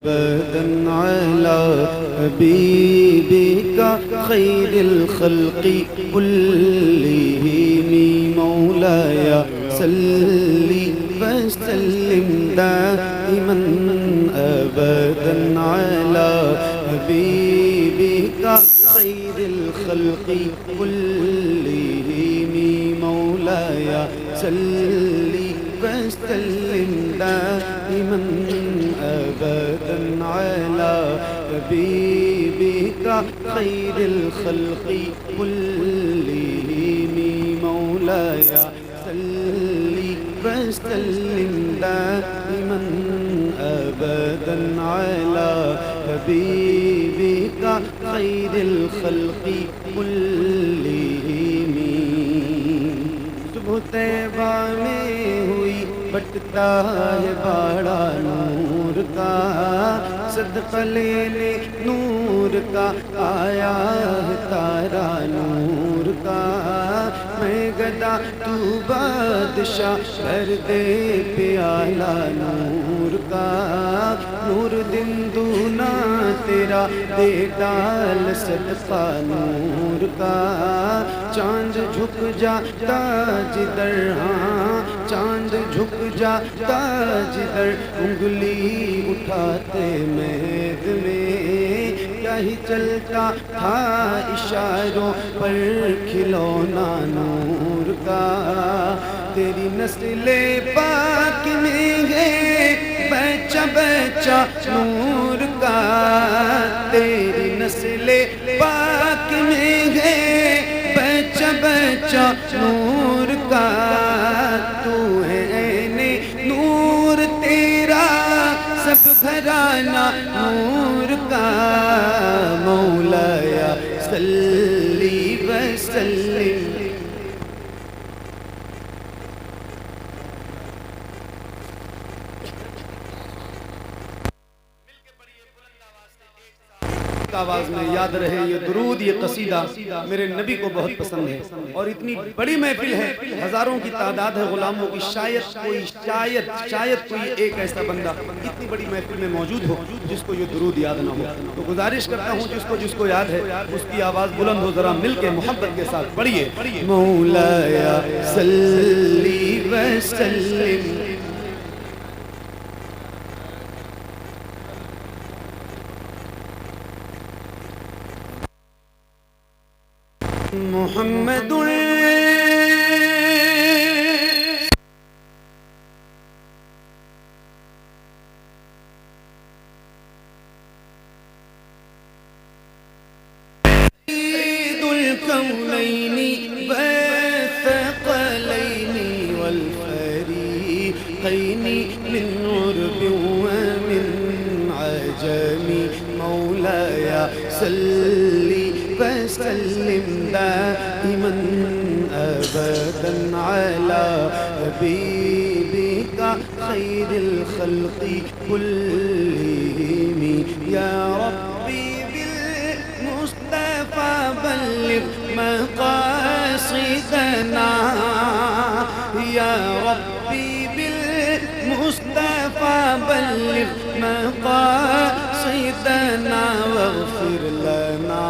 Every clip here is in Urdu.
أبدا على حبيبك خير الخلق كلهم مولاي صل وسلم دائما أبدا على حبيبك خير الخلق كلهم مولاي صل وسلم دائما أبدا على حبيبك خير الخلق كلهم مولاي صل وسلم دائما أبدا على حبيبك خير الخلق كلهم صبح طیبہ میں ہوئی بٹتا ہے باڑا نور کا صدقہ لینے نور کا آیا ہے تارا نور کا میں گدا تو بادشاہ کر دے پیالہ نور کا نور دن دونا تیرا دے ڈال صدقہ نور کا چاند جھک جاتا جدھر ہاں چاند جھک جاتا جدھر انگلی اٹھاتے مہد میں کیا ہی چلتا تھا اشاروں پر کھلونا نور کا تیری نسل پاک میں ہے بچہ بچہ نور کا تیری نسل پاک میں ہے بچہ بچہ نور کا تو ہے عین نور تیرا سب گھرانہ نور کا مولاي صل وسلم آواز میں یاد رہے یہ درود یہ قصیدہ میرے نبی کو بہت پسند ہے اور اتنی بڑی محفل ہے ہزاروں کی تعداد ہے غلاموں کی شاید کوئی ایک ایسا بندہ اتنی بڑی محفل میں موجود ہو جس کو یہ درود یاد نہ ہو تو گزارش کرتا ہوں جس کو یاد ہے اس کی آواز بلند ہو ذرا مل کے محبت کے ساتھ پڑھیے مولاي صل وسلم محمد سيد الكونين والثقلين والفريقين من عرب ومن عجم مولاي صل وسلم دائما أبدا على حبيبك خير الخلق كلهم يا ربي بالمصطفى بلغ مقاصدنا يا ربي بالمصطفى بلغ مقاصدنا واغفر لنا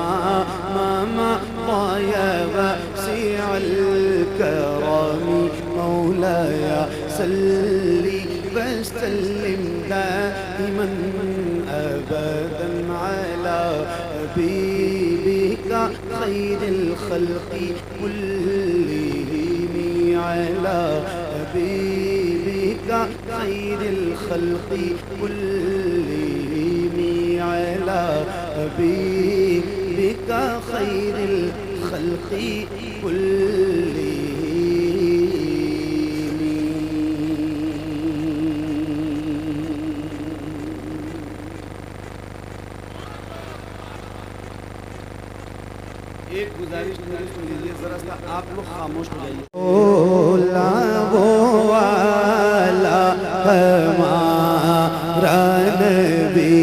يا واسع الكرم مولاي صل وسلم دائما أبدا على حبيبك خير الخلق كلهم على حبيبك خير الخلق كلهم على حبيبك خير الخلق كلهم ایک گزارش میری سن لیجیے ذرا سا آپ لوگ خاموش ہو جائیے اولا وہ والا ہمارا نبی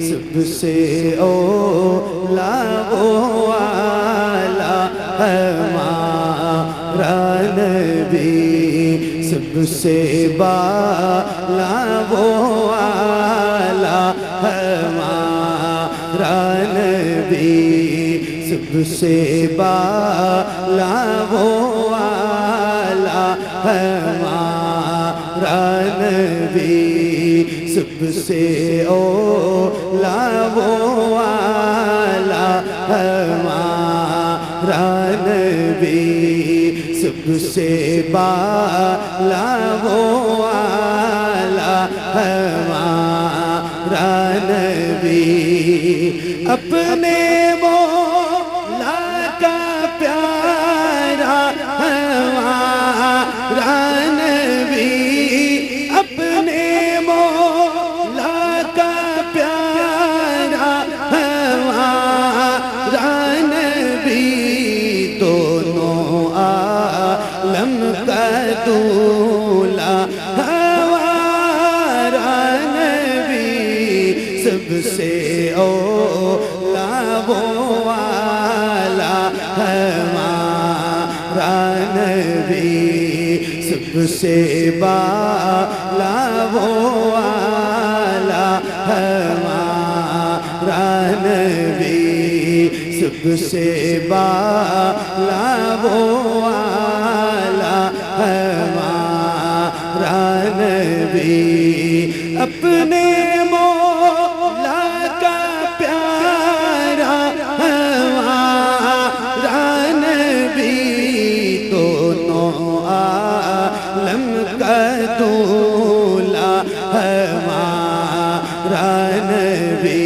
سب سے اولا وہ والا ہمارا نبی سب سے بالا وہ والا ہمارا نبی سب سے بالا وہ والا ہمارا نبی سب سے اولا وہ والا ہمارا نبی سب سے بالا وہ والا ہمارا نبی اپنے مولا کا پیارا ہمارا نبی اپنے مولا کا پیارا ہمارا نبی دونوں عالم کا دولا ہمارا نبی سب سے اولا وہ والا ہمارا نبی سب سے بالا وہ والا ہمارا نبی سب سے بالا وہ والا ہمارا نبی اپنے مولا کا پیارا ہمارا نبی دونوں عالم کا دولا ہمارا نبی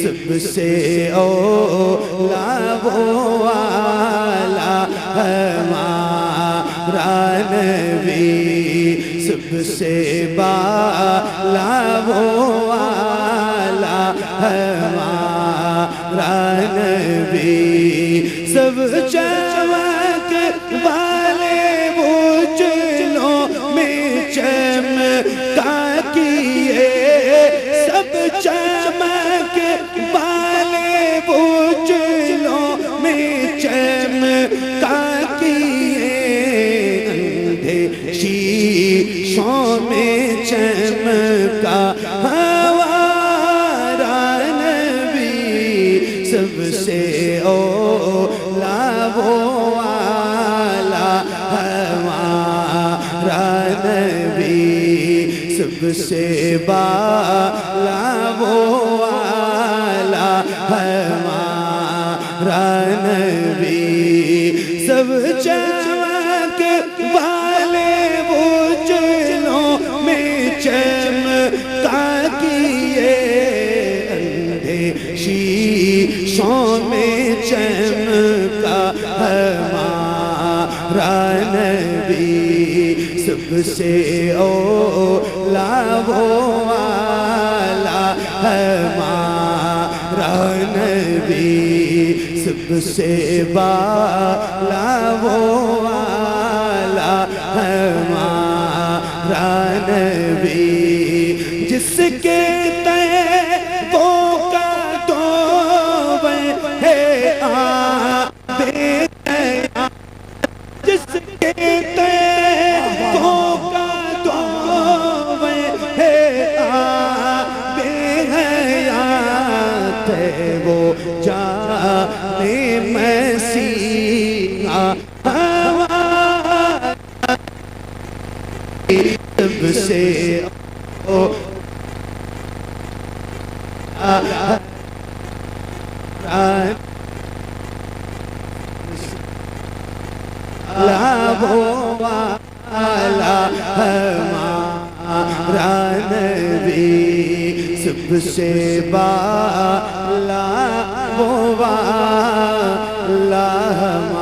سب سے اولا وہ والا ہمارا نبی سب سے بالا وہ والا ہمارا نبی سب چمک والے وہ چلوں میں چمکا کیے سب چمک والے وہ چلوں میں چمکا کیے اندھے شیشوں میں چمکا ہمارا نبی سب سے اولا وہ والا ہمارا نبی سب سے بالا وہ والا ہمارا نبی سب چمک والے وہ چلوں میں چمکا کیے اندھے شیشوں میں چمکا ہمارا نبی سب سے اولا وہ والا ہمارا نبی سب سے بالا وہ والا ہمارا نبی جس کے طیبوں کا توبہ ہے جس کے طیبوں کا توبہ ہے حیات ہے وہ جانے مسیحا سب سے والا ہمارا نبی سب سے بالا وہ والا ہمارا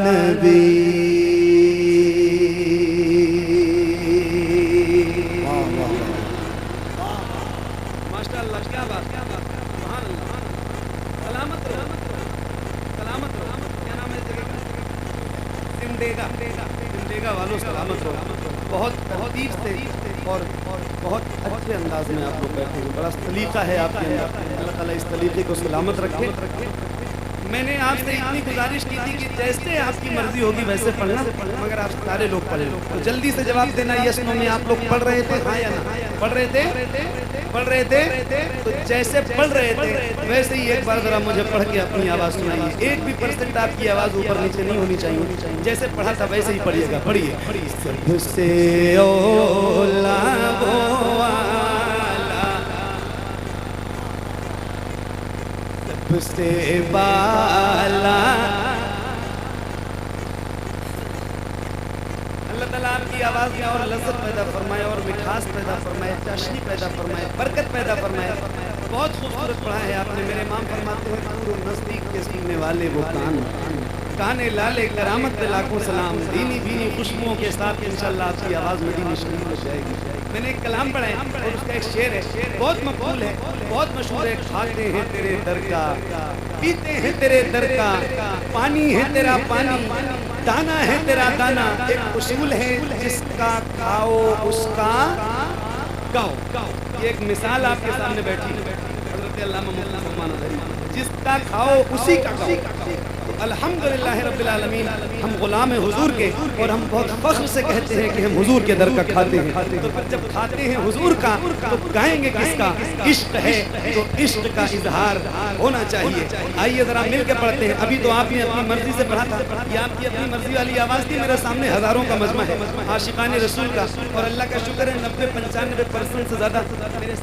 نبی سمدیگا والوں سلامت ہو. بہت تہذیب سے اور بہت اچھے انداز میں آپ لوگ بیٹھے ہیں. بڑا سلیقہ ہے آپ کے اندر. اللہ تعالیٰ اس طریقے کو سلامت رکھے. میں نے آپ سے اتنی گزارش کی تھی کہ جیسے آپ کی مرضی ہوگی ویسے پڑھنا، مگر آپ سارے لوگ پڑھ لیں تو جلدی سے جواب دینا یس نو میں۔ آپ لوگ پڑھ رہے تھے ہاں یا نہ؟ پڑھ رہے تھے تو جیسے پڑھ رہے تھے ویسے ہی ایک بار ذرا مجھے پڑھ کے اپنی آواز سنائیے۔ 1% آپ کی آواز اوپر نیچے نہیں ہونی چاہیے، جیسے پڑھا تھا ویسے ہی پڑھیے گا۔ پڑھیے۔ سب سے اولا وہ والا، سب سے بالا، اللہ تعالیٰ آپ کی آواز میں اور لذت پیدا فرمائے، اور مٹھاس پیدا فرمائے، چاشنی پیدا فرمائے، برکت پیدا فرمائے۔ بہت خوبصورت پڑھا ہے آپ نے۔ میرے امام فرماتے ہیں دور و نزدیک کے سننے والے وہ کان لالے کرامت پہ لاکھوں سلام، دینی بینی خوشبوؤں کے ساتھ انشاءاللہ آپ کی آواز مدینہ شریف ہو جائے گی۔ میں نے ایک کلام پڑھا ہے اور اس کا ایک شعر ہے، بہت مقبول ہے، بہت مشہور ہے۔ کھاتے ہیں تیرے در کا، پیتے ہیں تیرے در کا، پانی ہے تیرا پانی، دانا ہے تیرا دانا۔ ایک اصول ہے جس کا کھاؤ اس کا گاؤ۔ یہ ایک مثال آپ کے سامنے بیٹھی ہے حضرت علامہ مفتی سلمان اظہری، جس کا کھاؤ اسی کا گاؤ۔ الحمدللہ رب العالمین، ہم غلام حضور کے، اور ہم بہت فخر سے کہتے ہیں کہ ہم حضور کے در کا کھاتے ہیں۔ تو پھر جب کھاتے ہیں حضور کا تو گائیں گے کس کا؟ عشق ہے تو عشق کا اظہار ہونا چاہیے۔ آئیے ذرا مل کے پڑھتے ہیں۔ ابھی تو آپ نے اپنی مرضی سے پڑھا تھا، یہ آپ کی اپنی مرضی والی آواز تھی۔ میرے سامنے ہزاروں کا مجمع ہے عاشقان رسول کا، اور اللہ کا شکر ہے 90-95% سے زیادہ میرے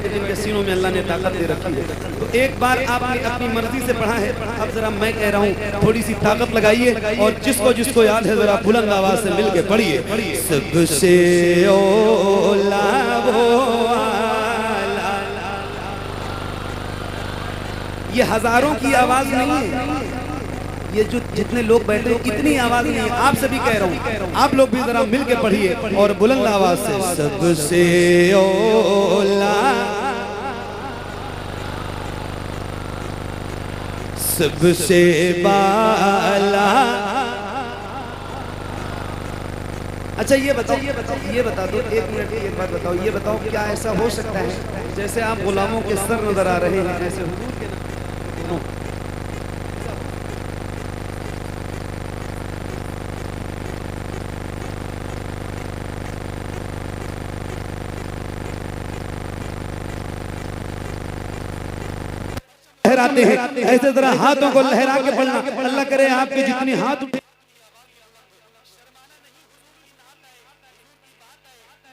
جن کے سینوں میں اللہ نے طاقت دے رکھی ہے۔ تو ایک بار آپ نے اپنی مرضی سے پڑھا ہے، اب ذرا میں کہہ رہا ہوں تھوڑی سی طاقت لگائیے، اور جس کو یاد ہے ذرا بلند آواز سے مل کے پڑھیے۔ سب سے اولا وہ والا، یہ ہزاروں کی آواز نہیں ہے، یہ جو جتنے لوگ بیٹھے ہیں اتنی آواز نہیں ہے، آپ سے بھی کہہ رہا ہوں، آپ لوگ بھی ذرا مل کے پڑھیے اور بلند آواز سے۔ سب سے اولا، سب سے بالا۔ اچھا یہ بتا دو، 1 منٹ کی ایک بات بتاؤ، یہ بتاؤ کیا ایسا ہو سکتا ہے جیسے آپ غلاموں کے سر نظر آ رہے ہیں ایسے حضور کے لہراتے ہیں؟ ایسے ذرا ہاتھوں کو لہرا کے پڑھنا۔ اللہ کرے آپ کے جتنی ہاتھ اٹھے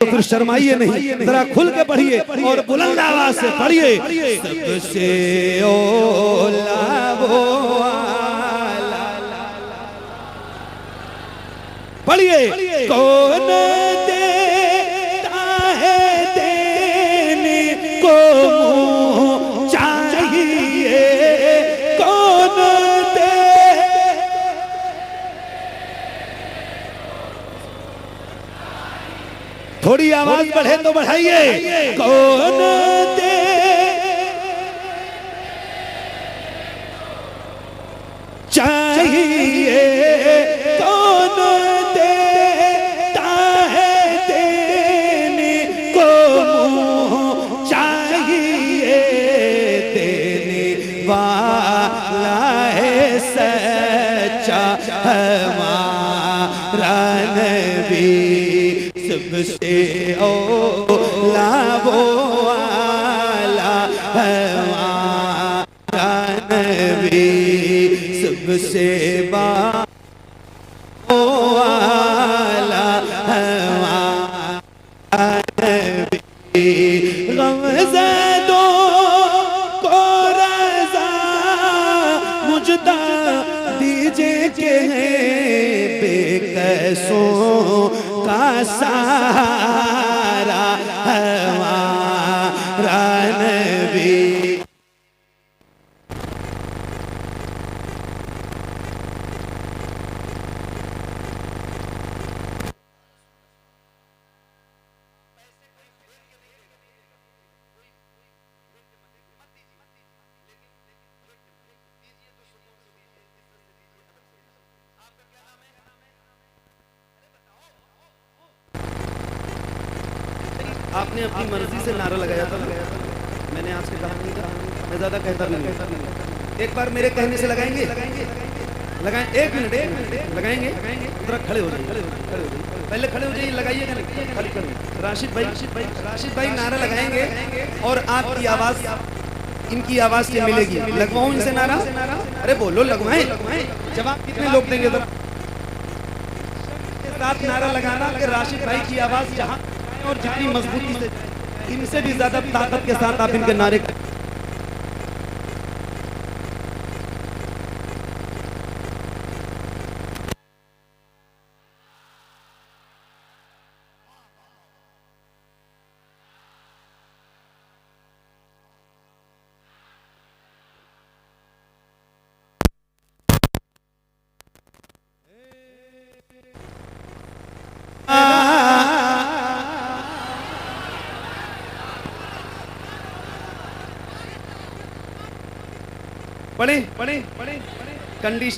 تو پھر شرمائیے نہیں، ذرا کھل کے پڑھیے اور بلند آواز سے پڑھیے۔ سب سے اولا وہ والا، پڑھیے۔ کون دیتا ہے دینے کو منہ چاہیے، کون دے۔ تھوڑی آواز بڑھے تو بڑھائیے۔ کون دے چاہیے، کون دیتا ہے دینے کو منہ چاہیے، دینے والا ہے سچا ہمارا نبی۔ سب سے اولا وہ والا ہمارا نبی، سب سے بالا ہمارا نبی۔ غم زدوں کو رضا مجدہ دیجئے کہ ہے بے قصوں کا سہارا ہمارا نبی۔ آپ نے اپنی مرضی سے نعرہ لگایا تھا، میں نے آپ سے کہا نہیں تھا، میں زیادہ کہتا بھی نہیں۔ ایک بار میرے کہنے سے لگائیں گے؟ لگائیں، ایک منٹ لگائیں گے، ذرا کھڑے ہو جائیے، پہلے کھڑے ہو جائیے، لگائیے گا نہیں. راشد بھائی نعرہ لگائیں گے اور آپ کی آواز ان کی آواز سے ملے گی. لگواؤں ان سے نعرہ؟ ارے بولو، لگوائیں. جواب کتنے لوگ دیں گے؟ ساتھ نعرہ لگانا کہ راشد بھائی کی آواز جہاں اور جتنی مضبوطی سے، ان سے بھی زیادہ طاقت کے ساتھ آپ ان کے نعرے کریں. پڑھیں کنڈیشن